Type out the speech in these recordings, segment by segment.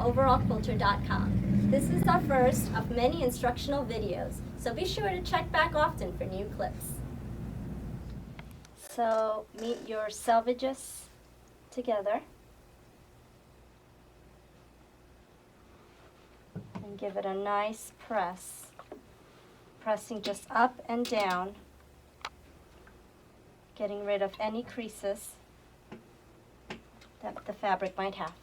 overallquilter.com. This is our first of many instructional videos, so be sure to check back often for new clips. So meet your selvages together and give it a nice press, pressing just up and down, getting rid of any creases that the fabric might have.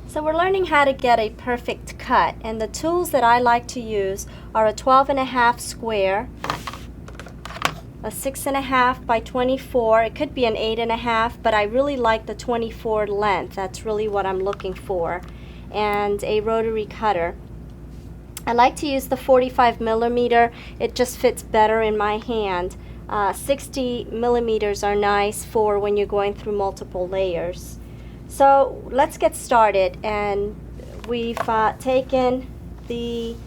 So we're learning how to get a perfect cut, and the tools that I like to use are a 12.5 square, a 6.5 by 24, it could be an 8.5, but I really like the 24 length, that's really what I'm looking for, and a rotary cutter. I like to use the 45 millimeter, it just fits better in my hand. 60 millimeters are nice for when you're going through multiple layers. So let's get started, and we've taken the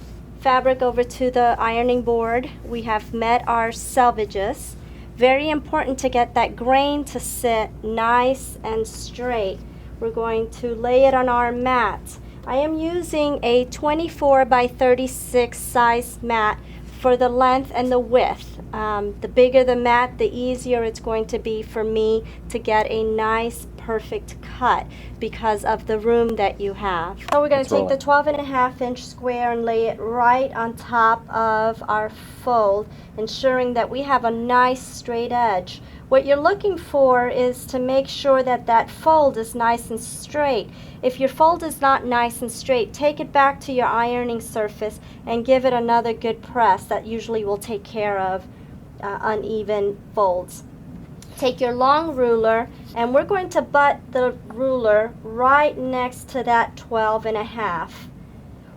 fabric over to the ironing board. We have met our selvages. Very important to get that grain to sit nice and straight. We're going to lay it on our mat. I am using a 24 by 36 size mat for the length and the width. The bigger the mat, the easier it's going to be for me to get a nice perfect cut because of the room that you have. So we're going to take the 12.5 inch square and lay it right on top of our fold, ensuring that we have a nice straight edge. What you're looking for is to make sure that that fold is nice and straight. If your fold is not nice and straight, take it back to your ironing surface and give it another good press. That usually will take care of uneven folds. Take your long ruler, and we're going to butt the ruler right next to that 12.5.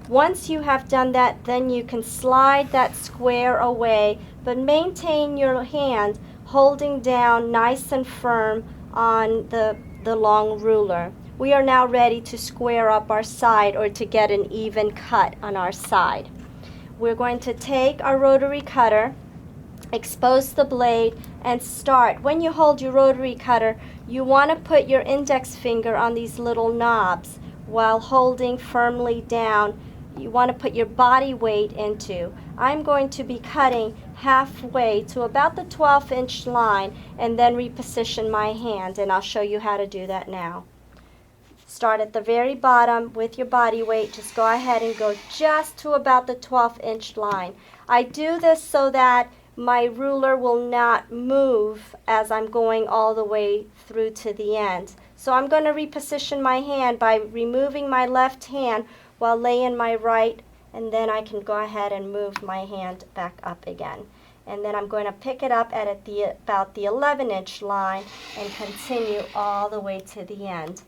Once you have done that, then you can slide that square away, but maintain your hand holding down nice and firm on the long ruler. We are now ready to square up our side, or to get an even cut on our side. We're going to take our rotary cutter, expose the blade, and start. When you hold your rotary cutter, you want to put your index finger on these little knobs while holding firmly down. You want to put your body weight into. I'm going to be cutting halfway to about the 12-inch line and then reposition my hand, and I'll show you how to do that now. Start at the very bottom with your body weight. Just go ahead and go just to about the 12-inch line. I do this so that my ruler will not move as I'm going all the way through to the end. So I'm going to reposition my hand by removing my left hand while laying my right, and then I can go ahead and move my hand back up again. And then I'm going to pick it up at about the 11-inch line and continue all the way to the end.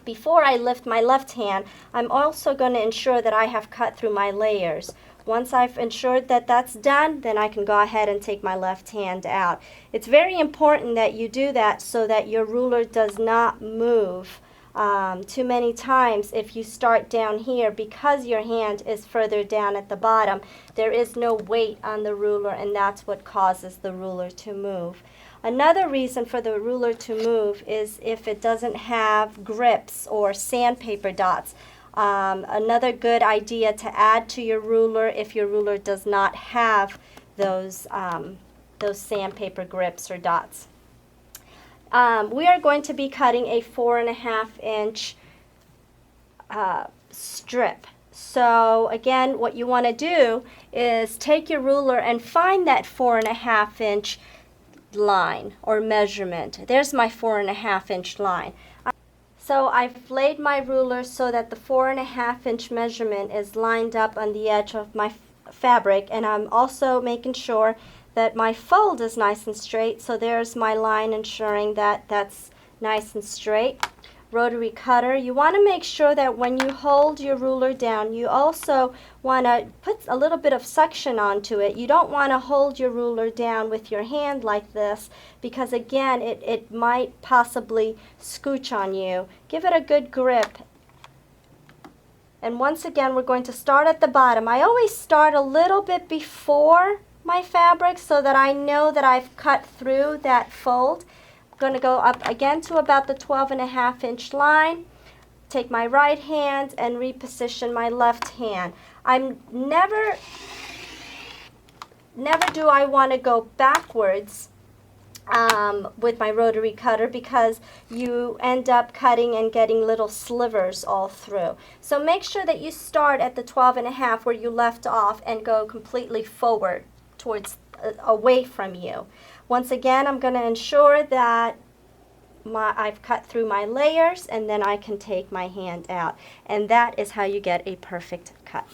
Before I lift my left hand, I'm also going to ensure that I have cut through my layers. Once I've ensured that that's done, then I can go ahead and take my left hand out. It's very important that you do that so that your ruler does not move too many times. If you start down here, because your hand is further down at the bottom, there is no weight on the ruler, and that's what causes the ruler to move. Another reason for the ruler to move is if it doesn't have grips or sandpaper dots. Another good idea to add to your ruler, if your ruler does not have those sandpaper grips or dots. We are going to be cutting a 4.5 inch strip. So again, what you want to do is take your ruler and find that 4.5 inch line or measurement. There's my 4.5 inch line. So I've laid my ruler so that the 4.5 inch measurement is lined up on the edge of my fabric, and I'm also making sure that my fold is nice and straight. So there's my line, ensuring that that's nice and straight. Rotary cutter, you want to make sure that when you hold your ruler down, you also want to put a little bit of suction onto it. You don't want to hold your ruler down with your hand like this, because again, it might possibly scooch on you. Give it a good grip. And once again, we're going to start at the bottom. I always start a little bit before my fabric so that I know that I've cut through that fold. going to go up again to about the 12.5-inch line. Take my right hand and reposition my left hand. I'm never do I want to go backwards with my rotary cutter, because you end up cutting and getting little slivers all through. So make sure that you start at the 12.5 where you left off and go completely forward towards away from you. Once again, I'm going to ensure that I've cut through my layers, and then I can take my hand out. And that is how you get a perfect cut.